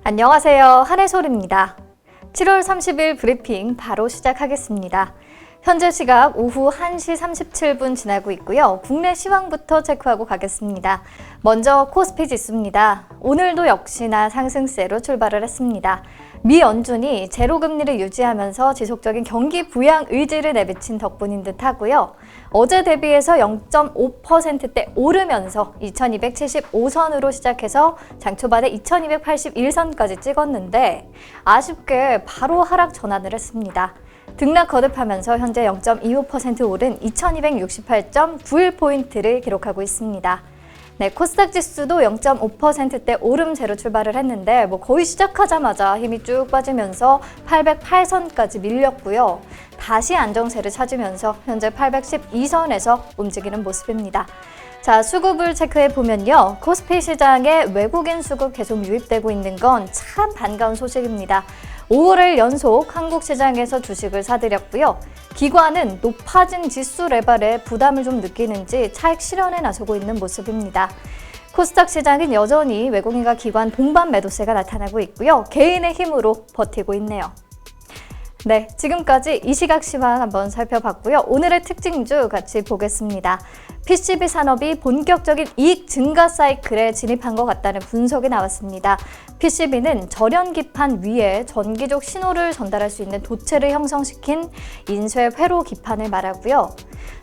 안녕하세요. 한혜솔입니다. 7월 30일 브리핑 바로 시작하겠습니다. 현재 시각 오후 1시 37분 지나고 있고요. 국내 시황부터 체크하고 가겠습니다. 먼저 코스피 지수입니다. 오늘도 역시나 상승세로 출발을 했습니다. 미 연준이 제로금리를 유지하면서 지속적인 경기 부양 의지를 내비친 덕분인 듯 하고요. 어제 대비해서 0.5%대 오르면서 2275선으로 시작해서 장 초반에 2281선까지 찍었는데 아쉽게 바로 하락 전환을 했습니다. 등락 거듭하면서 현재 0.25% 오른 2268.91포인트를 기록하고 있습니다. 네, 코스닥 지수도 0.5%대 오름세로 출발을 했는데 거의 시작하자마자 힘이 쭉 빠지면서 808선까지 밀렸고요. 다시 안정세를 찾으면서 현재 812선에서 움직이는 모습입니다. 자, 수급을 체크해 보면요. 코스피 시장에 외국인 수급 계속 유입되고 있는 건 참 반가운 소식입니다. 5월을 연속 한국 시장에서 주식을 사들였고요. 기관은 높아진 지수 레벨에 부담을 좀 느끼는지 차익 실현에 나서고 있는 모습입니다. 코스닥 시장은 여전히 외국인과 기관 동반 매도세가 나타나고 있고요. 개인의 힘으로 버티고 있네요. 네, 지금까지 이 시각 시황 한번 살펴봤고요. 오늘의 특징주 같이 보겠습니다. PCB 산업이 본격적인 이익 증가 사이클에 진입한 것 같다는 분석이 나왔습니다. PCB는 절연기판 위에 전기적 신호를 전달할 수 있는 도체를 형성시킨 인쇄 회로 기판을 말하고요.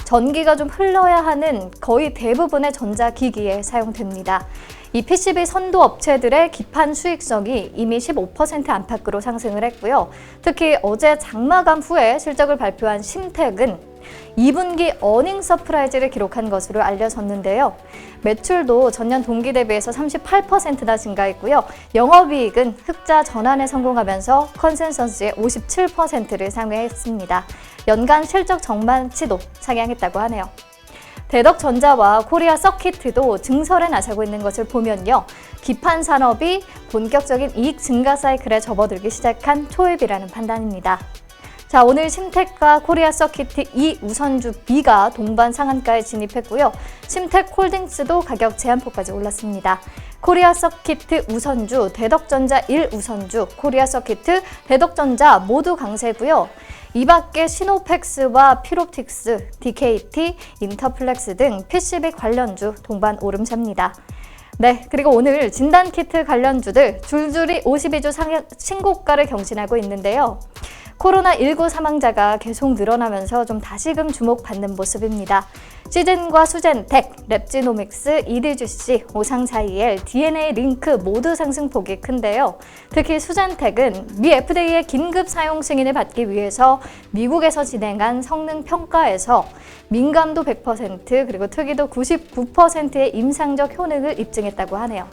전기가 좀 흘러야 하는 거의 대부분의 전자기기에 사용됩니다. 이 PCB 선도 업체들의 기판 수익성이 이미 15% 안팎으로 상승을 했고요. 특히 어제 장마감 후에 실적을 발표한 심택은 2분기 어닝 서프라이즈를 기록한 것으로 알려졌는데요. 매출도 전년 동기 대비해서 38%나 증가했고요. 영업이익은 흑자 전환에 성공하면서 컨센서스의 57%를 상회했습니다. 연간 실적 전망치도 상향했다고 하네요. 대덕전자와 코리아 서키트도 증설에 나서고 있는 것을 보면요. 기판 산업이 본격적인 이익 증가 사이클에 접어들기 시작한 초입이라는 판단입니다. 자, 오늘 심택과 코리아 서키트 2 우선주 B가 동반 상한가에 진입했고요. 심택 홀딩스도 가격 제한폭까지 올랐습니다. 코리아 서키트 우선주, 대덕전자 1 우선주, 코리아 서키트, 대덕전자 모두 강세고요. 이 밖에 시노펙스와 피롭틱스, DKT, 인터플렉스 등 PCB 관련주 동반 오름세입니다. 네, 그리고 오늘 진단키트 관련주들 줄줄이 52주 신고가를 경신하고 있는데요. 코로나19 사망자가 계속 늘어나면서 좀 다시금 주목받는 모습입니다. 시즌과 수젠텍, 랩지노믹스, 이드주시, 오상자이엘, DNA 링크 모두 상승폭이 큰데요. 특히 수젠텍은 미 FDA의 긴급 사용 승인을 받기 위해서 미국에서 진행한 성능 평가에서 민감도 100% 그리고 특이도 99%의 임상적 효능을 입증했다고 하네요.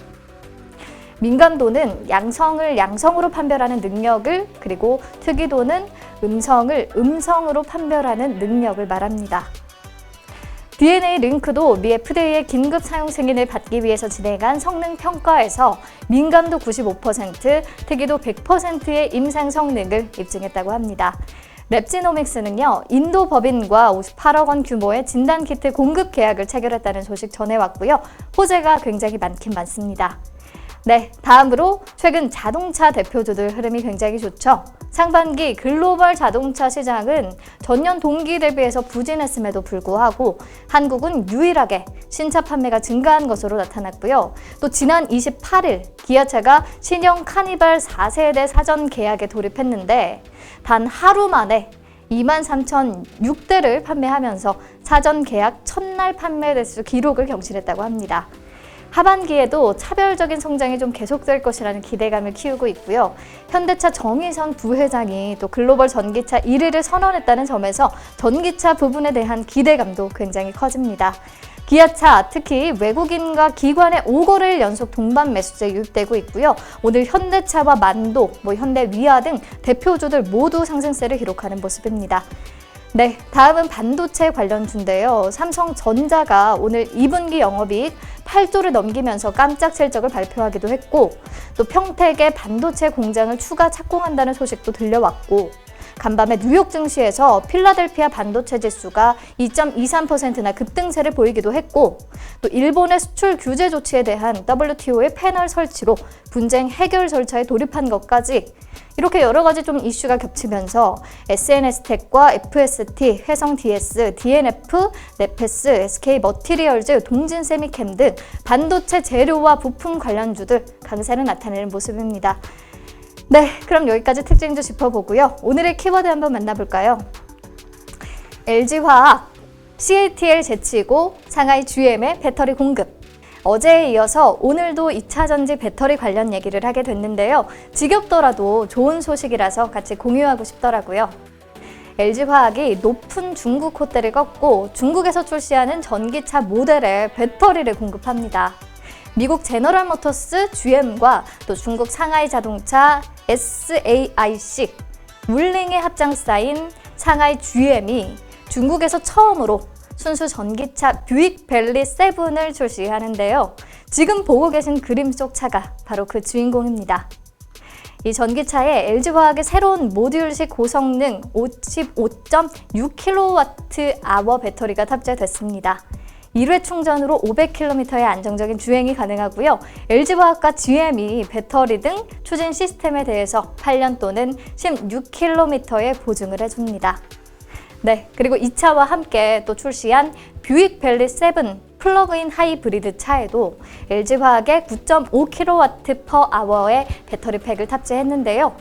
민감도는 양성을 양성으로 판별하는 능력을, 그리고 특이도는 음성을 음성으로 판별하는 능력을 말합니다. DNA 링크도 미 FDA의 긴급 사용 승인을 받기 위해서 진행한 성능 평가에서 민감도 95%, 특이도 100%의 임상 성능을 입증했다고 합니다. 랩지노믹스는요, 인도 법인과 58억 원 규모의 진단키트 공급 계약을 체결했다는 소식 전해왔고요. 호재가 굉장히 많긴 많습니다. 네, 다음으로 최근 자동차 대표주들 흐름이 굉장히 좋죠. 상반기 글로벌 자동차 시장은 전년 동기 대비해서 부진했음에도 불구하고 한국은 유일하게 신차 판매가 증가한 것으로 나타났고요. 또 지난 28일 기아차가 신형 카니발 4세대 사전 계약에 돌입했는데 단 하루 만에 23,006대를 판매하면서 사전 계약 첫날 판매 대수 기록을 경신했다고 합니다. 하반기에도 차별적인 성장이 좀 계속될 것이라는 기대감을 키우고 있고요. 현대차 정의선 부회장이 또 글로벌 전기차 1위를 선언했다는 점에서 전기차 부분에 대한 기대감도 굉장히 커집니다. 기아차, 특히 외국인과 기관의 5거래일 연속 동반 매수세 유입되고 있고요. 오늘 현대차와 만도, 현대위아 등 대표주들 모두 상승세를 기록하는 모습입니다. 네, 다음은 반도체 관련주인데요. 삼성전자가 오늘 2분기 영업이익 8조를 넘기면서 깜짝 실적을 발표하기도 했고, 또 평택에 반도체 공장을 추가 착공한다는 소식도 들려왔고, 간밤에 뉴욕 증시에서 필라델피아 반도체 지수가 2.23%나 급등세를 보이기도 했고, 또 일본의 수출 규제 조치에 대한 WTO의 패널 설치로 분쟁 해결 절차에 돌입한 것까지 이렇게 여러 가지 좀 이슈가 겹치면서 SNS텍과 FST, 회성DS, DNF, 네페스, SK 머티리얼즈, 동진세미캠 등 반도체 재료와 부품 관련주들 강세를 나타내는 모습입니다. 네, 그럼 여기까지 특징도 짚어보고요. 오늘의 키워드 한번 만나볼까요? LG화학, CATL 제치고 상하이 GM의 배터리 공급. 어제에 이어서 오늘도 2차전지 배터리 관련 얘기를 하게 됐는데요. 지겹더라도 좋은 소식이라서 같이 공유하고 싶더라고요. LG화학이 높은 중국 콧대를 꺾고 중국에서 출시하는 전기차 모델에 배터리를 공급합니다. 미국 제너럴모터스 GM과 또 중국 상하이 자동차 SAIC, 울링의 합장사인 상하이 GM이 중국에서 처음으로 순수 전기차 뷰익 벨리 7을 출시하는데요. 지금 보고 계신 그림 속 차가 바로 그 주인공입니다. 이 전기차에 LG화학의 새로운 모듈식 고성능 55.6kWh 배터리가 탑재됐습니다. 1회 충전으로 500km의 안정적인 주행이 가능하고요. LG화학과 GM이 배터리 등 추진 시스템에 대해서 8년 또는 16km의 보증을 해줍니다. 네, 그리고 이 차와 함께 또 출시한 뷰익 벨리 7 플러그인 하이브리드 차에도 LG화학의 9.5kWh/의 배터리 팩을 탑재했는데요.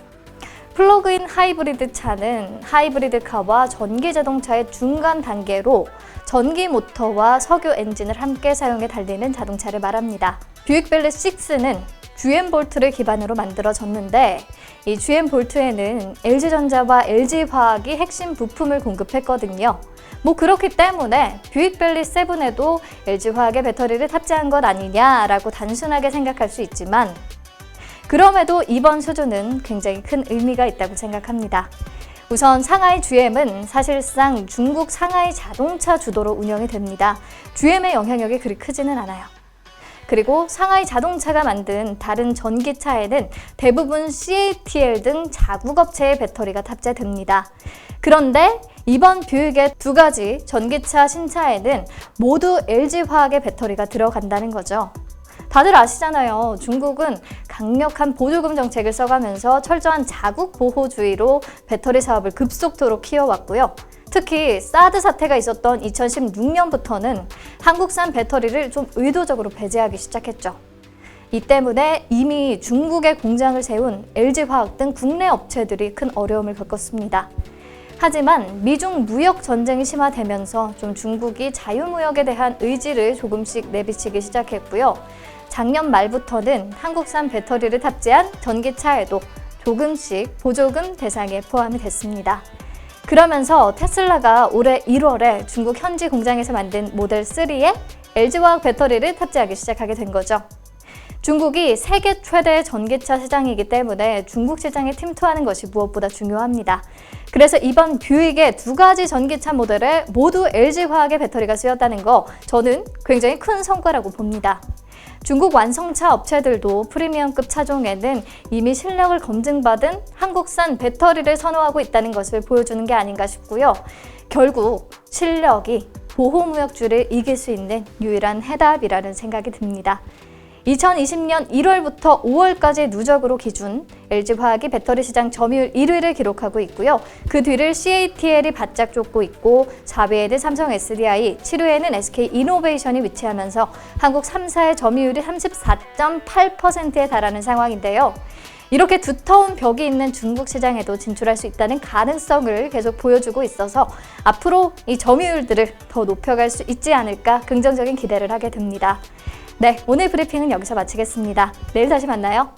플러그인 하이브리드 차는 하이브리드 카와 전기 자동차의 중간 단계로 전기 모터와 석유 엔진을 함께 사용해 달리는 자동차를 말합니다. 뷰익 벨리 6는 GM 볼트를 기반으로 만들어졌는데 이 GM 볼트에는 LG전자와 LG화학이 핵심 부품을 공급했거든요. 그렇기 때문에 뷰익 벨리 7에도 LG화학의 배터리를 탑재한 것 아니냐라고 단순하게 생각할 수 있지만 그럼에도 이번 수주는 굉장히 큰 의미가 있다고 생각합니다. 우선 상하이 GM은 사실상 중국 상하이 자동차 주도로 운영이 됩니다. GM의 영향력이 그리 크지는 않아요. 그리고 상하이 자동차가 만든 다른 전기차에는 대부분 CATL 등 자국업체의 배터리가 탑재됩니다. 그런데 이번 뷰익의 두 가지 전기차 신차에는 모두 LG화학의 배터리가 들어간다는 거죠. 다들 아시잖아요. 중국은 강력한 보조금 정책을 써가면서 철저한 자국 보호주의로 배터리 사업을 급속도로 키워왔고요. 특히 사드 사태가 있었던 2016년부터는 한국산 배터리를 좀 의도적으로 배제하기 시작했죠. 이 때문에 이미 중국에 공장을 세운 LG화학 등 국내 업체들이 큰 어려움을 겪었습니다. 하지만 미중 무역 전쟁이 심화되면서 좀 중국이 자유무역에 대한 의지를 조금씩 내비치기 시작했고요. 작년 말부터는 한국산 배터리를 탑재한 전기차에도 조금씩 보조금 대상에 포함이 됐습니다. 그러면서 테슬라가 올해 1월에 중국 현지 공장에서 만든 모델 3에 LG화학 배터리를 탑재하기 시작하게 된 거죠. 중국이 세계 최대 전기차 시장이기 때문에 중국 시장에 침투하는 것이 무엇보다 중요합니다. 그래서 이번 뷰익의 두 가지 전기차 모델에 모두 LG화학의 배터리가 쓰였다는 거 저는 굉장히 큰 성과라고 봅니다. 중국 완성차 업체들도 프리미엄급 차종에는 이미 실력을 검증받은 한국산 배터리를 선호하고 있다는 것을 보여주는 게 아닌가 싶고요. 결국 실력이 보호무역주를 이길 수 있는 유일한 해답이라는 생각이 듭니다. 2020년 1월부터 5월까지 누적으로 기준 LG화학이 배터리 시장 점유율 1위를 기록하고 있고요. 그 뒤를 CATL이 바짝 쫓고 있고 4위에는 삼성 SDI, 7위에는 SK이노베이션이 위치하면서 한국 3사의 점유율이 34.8%에 달하는 상황인데요. 이렇게 두터운 벽이 있는 중국 시장에도 진출할 수 있다는 가능성을 계속 보여주고 있어서 앞으로 이 점유율들을 더 높여갈 수 있지 않을까 긍정적인 기대를 하게 됩니다. 네, 오늘 브리핑은 여기서 마치겠습니다. 내일 다시 만나요.